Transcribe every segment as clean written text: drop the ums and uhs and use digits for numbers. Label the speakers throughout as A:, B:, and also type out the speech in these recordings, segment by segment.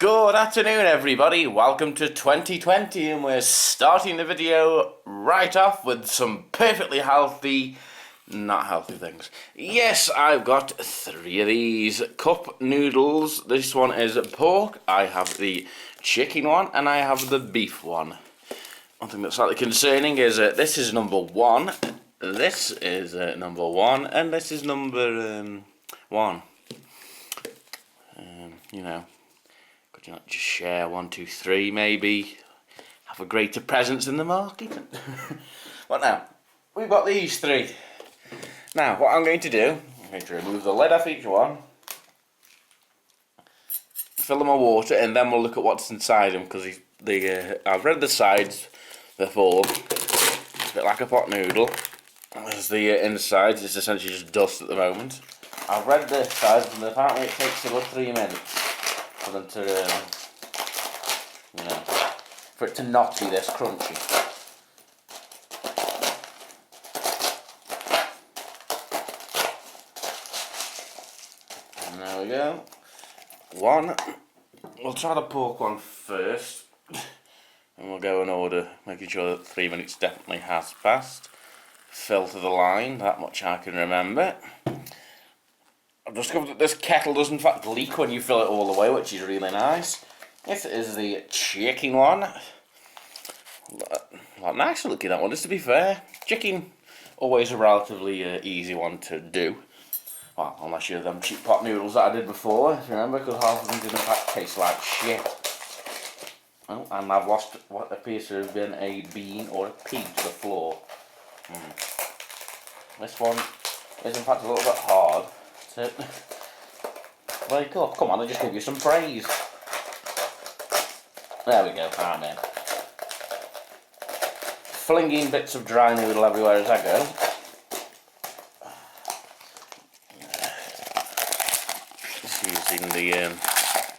A: Good afternoon everybody, welcome to 2020 and we're starting the video right off with some perfectly healthy, not healthy things. Yes, I've got 3 of these cup noodles. This one is pork, I have the chicken one and I have the beef one. One thing that's slightly concerning is this is number 1, this is number 1 and this is number 1. You know. Could you not just share 1, 2, 3 maybe? Have a greater presence in the market? What now? We've got these 3. Now, what I'm going to do, I'm going to remove the lid off each one, fill them with water, and then we'll look at what's inside them, because I've read the sides before. It's a bit like a pot noodle. There's the inside, it's essentially just dust at the moment. I've read the sides, and apparently it takes about 3 minutes. For them to, for it to not be this crunchy. And there we go. 1. We'll try the pork one first. And we'll go in order, making sure that 3 minutes definitely has passed. Fill to the line, that much I can remember. I've discovered that this kettle does in fact leak when you fill it all the way, which is really nice. This is the chicken one. Not nice looking, that one is, to be fair. Chicken, always a relatively easy one to do. Well, unless you're them cheap pot noodles that I did before, if you remember, because half of them did in fact taste like shit. Oh, and I've lost what appears to have been a bean or a pea to the floor. This one is in fact a little bit hard. Wake up, come on, I'll just give you some praise. There we go, alright then. Flinging bits of dry noodle everywhere as I go. Just using the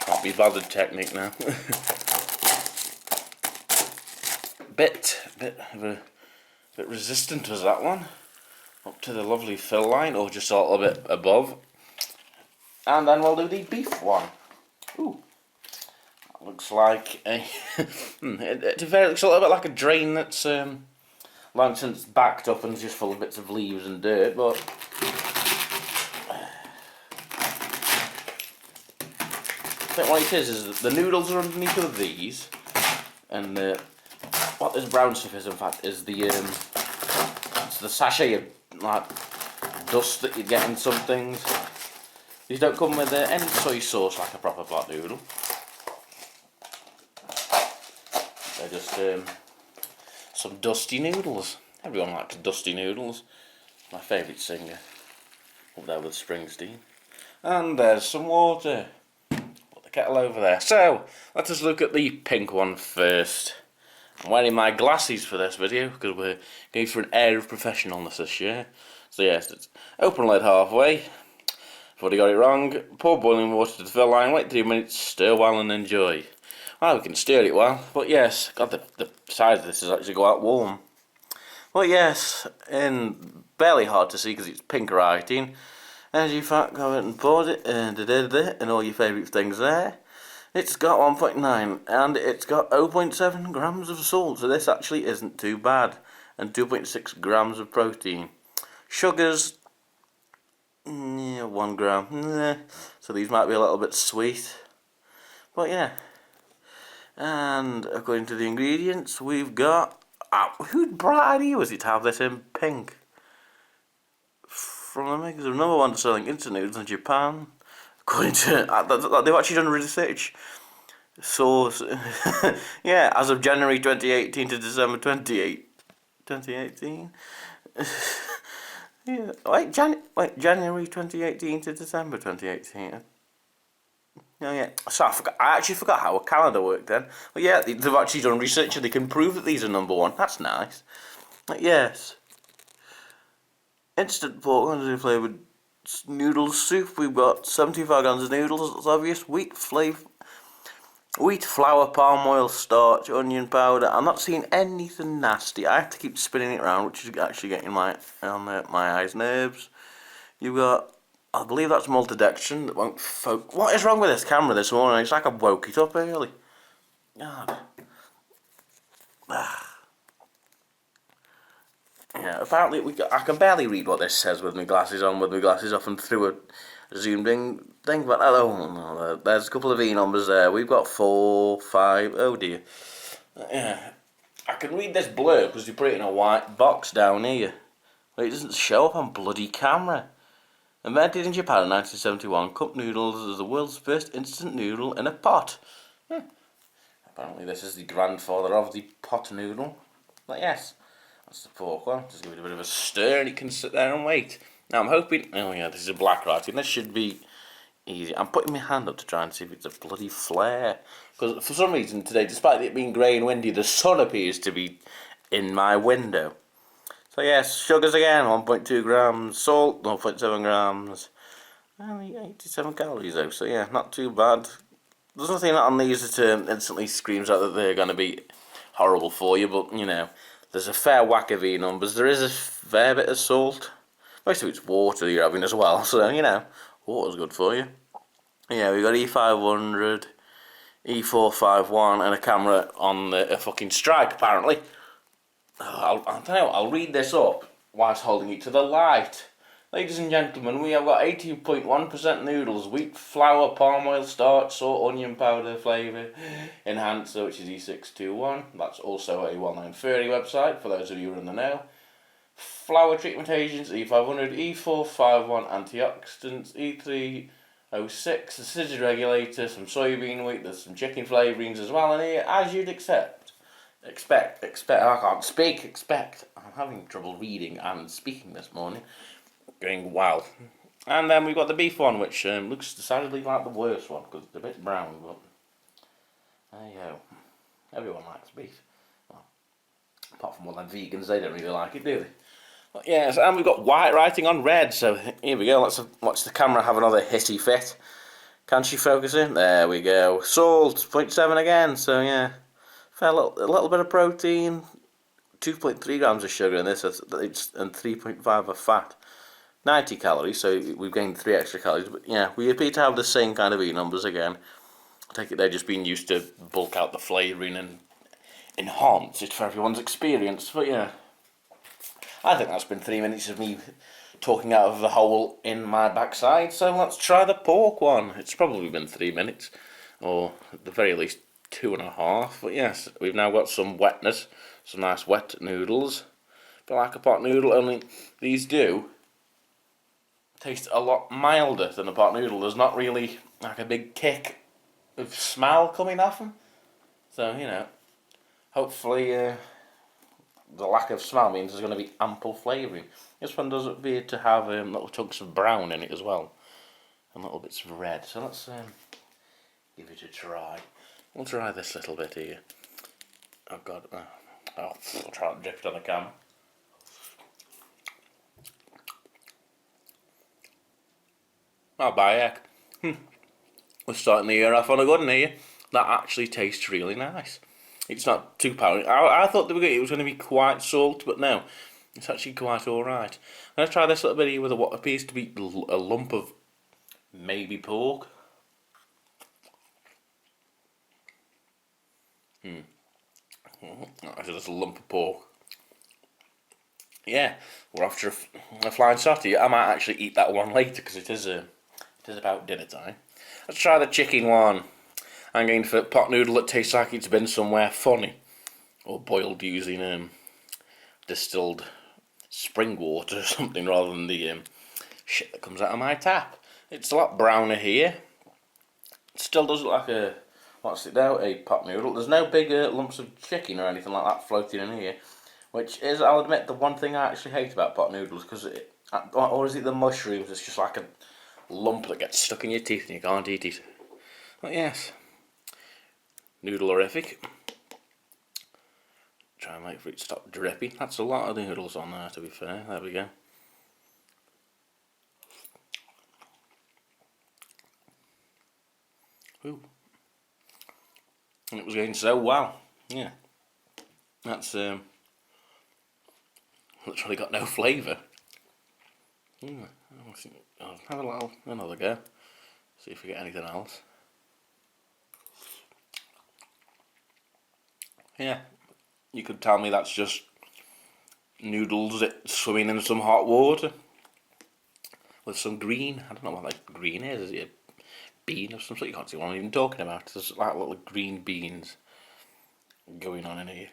A: can't be bothered technique now. bit resistant was that one. Up to the lovely fill line, or just a little bit above. And then we'll do the beef one. Ooh. That looks like a... it looks a little bit like a drain that's long since backed up and just full of bits of leaves and dirt, but... I think what it is that the noodles are underneath of these, and what this brown stuff is in fact is the it's the sachet of like dust that you get in some things. These don't come with any soy sauce like a proper pot noodle. They're just some dusty noodles. Everyone likes dusty noodles. My favourite singer, up there with Springsteen. And there's some water. Put the kettle over there. So, let us look at the pink one first. I'm wearing my glasses for this video because we're going for an air of professionalness this year. So yes, it's open lid halfway. I've already got it wrong. Pour boiling water to the fill line, wait 3 minutes, stir well and enjoy. Well, we can stir it well, but yes, God, the size of this is actually go out warm. But yes, and barely hard to see because it's pink writing. Energy fat, go ahead and poured it, and all your favourite things there. It's got 1.9 and it's got 0.7 grams of salt, so this actually isn't too bad. And 2.6 grams of protein. Sugars, 1 gram. So these might be a little bit sweet. But yeah. And according to the ingredients, we've got... whose bright idea was it to have this in pink? From the makers of #1 selling instant noodles in Japan. According to... they've actually done research. Source... yeah, as of January 2018 to December 2018? Yeah. Wait, January 2018 to December 2018. Oh yeah. So I actually forgot how a calendar worked then. But yeah, they've actually done research and they can prove that these are #1. That's nice. But yes. Instant pork flavoured noodle soup. We've got 75 grams of noodles. It's obvious. Wheat flour, palm oil, starch, onion powder. I'm not seeing anything nasty. I have to keep spinning it around, which is actually getting my eyes nerves. You've got I believe that's multidection that won't focus. What is wrong with this camera this morning? It's like I woke it up early. God. Yeah, apparently I can barely read what this says with my glasses on, with my glasses off and through a zoomed in thing, but there's a couple of E numbers there. We've got 4, 5, oh dear. Yeah, I can read this blur because they put it in a white box down here. But it doesn't show up on bloody camera. Invented in Japan in 1971, cup noodles is the world's first instant noodle in a pot. Apparently this is the grandfather of the pot noodle. But yes, that's the pork one. Just give it a bit of a stir and it can sit there and wait. Now I'm hoping, oh yeah, this is a black writing. This should be easy. I'm putting my hand up to try and see if it's a bloody flare. Because for some reason today, despite it being grey and windy, the sun appears to be in my window. So yes, sugars again, 1.2 grams, salt, 0.7 grams, only 87 calories though, so yeah, not too bad. There's nothing on these that instantly screams out that they're going to be horrible for you, but you know, there's a fair whack of E numbers, there is a fair bit of salt, most of it's water you're having as well, so you know, water's good for you. Yeah, we've got E500, E451 and a camera on a fucking strike apparently. I'll tell you what, I'll read this up whilst holding it to the light. Ladies and gentlemen, we have got 18.1% noodles, wheat flour, palm oil, starch, salt, onion powder, flavour, enhancer, which is E621. That's also a well-known furry website, for those of you who are in the know. Flour treatment agents, E500, E451 antioxidants, E306 acidity regulator, some soybean wheat, there's some chicken flavourings as well in here, as you'd expect. I can't speak, expect. I'm having trouble reading and speaking this morning. Going well. And then we've got the beef one, which looks decidedly like the worst one, because it's a bit brown, but there you go. Everyone likes beef. Well, apart from all them vegans, they don't really like it, do they? But yes, and we've got white writing on red, so here we go. Let's watch the camera have another hitty fit. Can she focus in? There we go. Salt, 0.7 again, so yeah. A little bit of protein, 2.3 grams of sugar in this, and 3.5 of fat. 90 calories, so we've gained 3 extra calories, but yeah, we appear to have the same kind of E numbers again. I take it they're just being used to bulk out the flavouring and enhance it for everyone's experience, but yeah. I think that's been 3 minutes of me talking out of the hole in my backside, so let's try the pork one. It's probably been 3 minutes, or at the very least 2.5, but yes, we've now got some wetness, some nice wet noodles. But like a pot noodle, only these do taste a lot milder than a pot noodle. There's not really like a big kick of smell coming off them. So, you know, hopefully the lack of smell means there's going to be ample flavouring. This one does appear to have little chunks of brown in it as well, and little bits of red. So let's give it a try. We'll try this little bit here. Oh god, I'll try and dip it on the camera. Oh, by heck. We're starting the year off on a good one here. That actually tastes really nice. It's not too powdery. I thought it was going to be quite salt, but no. It's actually quite alright. I'm going to try this little bit here with what appears to be a lump of maybe pork. That's just a lump of pork. Yeah, we're after a flying start here. I might actually eat that one later because it is about dinner time. Let's try the chicken one. I'm going for pot noodle that tastes like it's been somewhere funny, or boiled using distilled spring water or something rather than the shit that comes out of my tap. It's a lot browner here. It still does look like a pot noodle. There's no big lumps of chicken or anything like that floating in here, which is, I'll admit, the one thing I actually hate about pot noodles, because or is it the mushrooms? It's just like a lump that gets stuck in your teeth and you can't eat it. But yes, noodle-orific. Try and wait for it to stop dripping. That's a lot of noodles on there, to be fair. There we go. Ooh. And it was going so well. Yeah. That's literally got no flavour. I'll have another go. See if we get anything else. Yeah, you could tell me that's just noodles swimming in some hot water with some green. I don't know what that green is. Is it a bean or something? You can't see what I'm even talking about. There's like little green beans going on in here.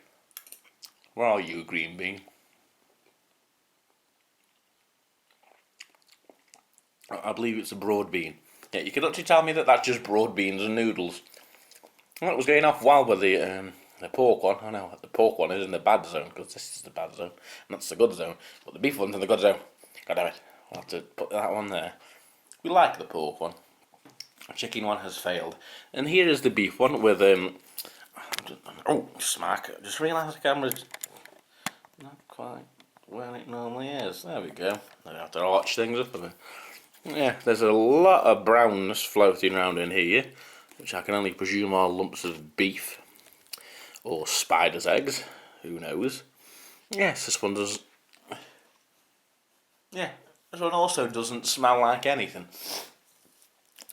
A: Where are you, green bean? I believe it's a broad bean. Yeah, you could actually tell me that that's just broad beans and noodles. Well, it was going off well with the pork one. I know the pork one is in the bad zone because this is the bad zone and that's the good zone. But the beef one's in the good zone. God damn it! I'll have to put that one there. We like the pork one. The chicken one has failed, and here is the beef one with oh, smack! I just realised the camera's not quite where it normally is. There we go. I have to arch things up a bit. Yeah, there's a lot of brownness floating around in here, which I can only presume are lumps of beef or spider's eggs. Who knows? Yes, this one does. Yeah, this one also doesn't smell like anything.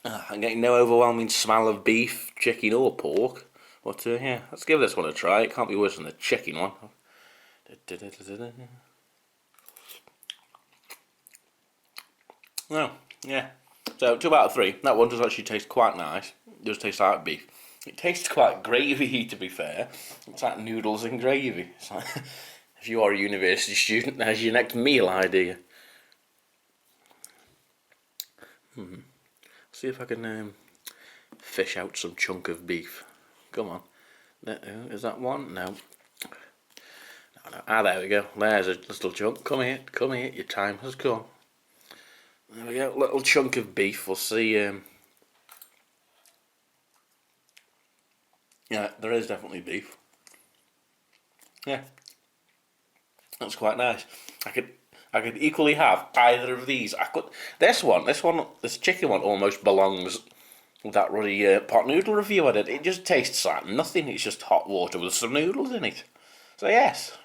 A: I'm getting no overwhelming smell of beef, chicken, or pork. But yeah, let's give this one a try. It can't be worse than the chicken one. No, yeah. So 2 out of 3. That one does actually taste quite nice. It does taste like beef. It tastes quite gravy, to be fair. It's like noodles and gravy. It's like, if you are a university student, there's your next meal idea. See if I can fish out some chunk of beef. Come on. Is that one? No. No. Ah, there we go. There's a little chunk. Come here. Your time has come. There we go. Little chunk of beef. We'll see. Yeah, there is definitely beef. Yeah, that's quite nice. I could equally have either of these. This chicken one almost belongs with that ruddy pot noodle review I did. It just tastes like nothing. It's just hot water with some noodles in it. So yes,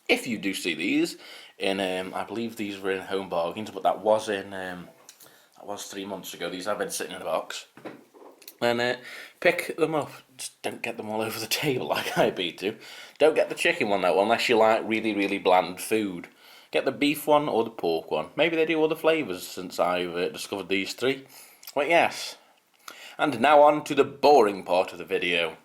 A: if you do see these in, I believe these were in Home Bargains, but that was 3 months ago. These have been sitting in a box. And pick them up. Just don't get them all over the table like I be to. Don't get the chicken one though, unless you like really, really bland food. Get the beef one or the pork one. Maybe they do other flavours since I've discovered these 3. But yes. And now on to the boring part of the video.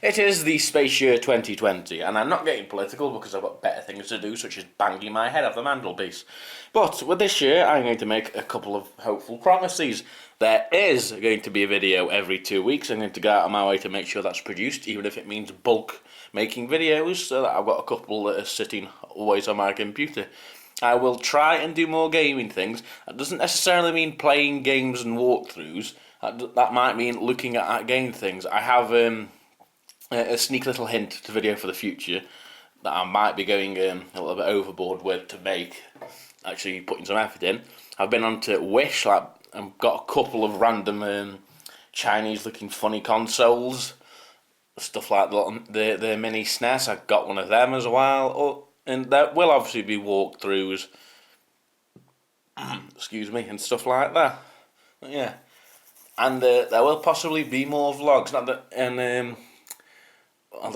A: It is the space year 2020, and I'm not getting political because I've got better things to do, such as banging my head off the mantelpiece. But with this year, I'm going to make a couple of hopeful promises. There is going to be a video every 2 weeks. I'm going to go out of my way to make sure that's produced, even if it means bulk making videos, so that I've got a couple that are sitting always on my computer. I will try and do more gaming things. That doesn't necessarily mean playing games and walkthroughs. That might mean looking at game things. I have a sneak little hint to video for the future that I might be going a little bit overboard with to make, actually putting some effort in. I've been on to Wish, I've got a couple of random Chinese looking funny consoles, stuff like the mini SNES. I've got one of them as well, and there will obviously be walkthroughs, excuse me, and stuff like that. But yeah, and there will possibly be more vlogs.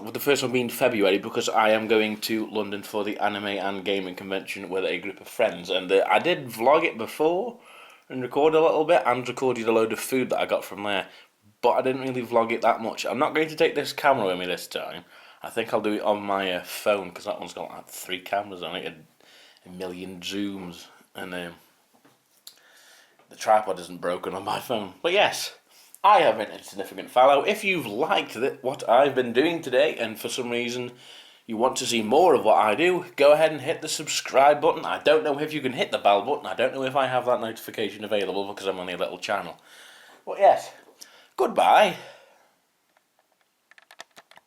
A: With the first one being February, because I am going to London for the anime and gaming convention with a group of friends, and I did vlog it before and record a little bit and recorded a load of food that I got from there, but I didn't really vlog it that much. I'm not going to take this camera with me this time. I think I'll do it on my phone, because that one's got like 3 cameras on it and a million zooms, and the tripod isn't broken on my phone. But yes, I have an insignificant fellow. If you've liked what I've been doing today, and for some reason you want to see more of what I do, go ahead and hit the subscribe button. I don't know if you can hit the bell button. I don't know if I have that notification available because I'm on a little channel. But yes, goodbye.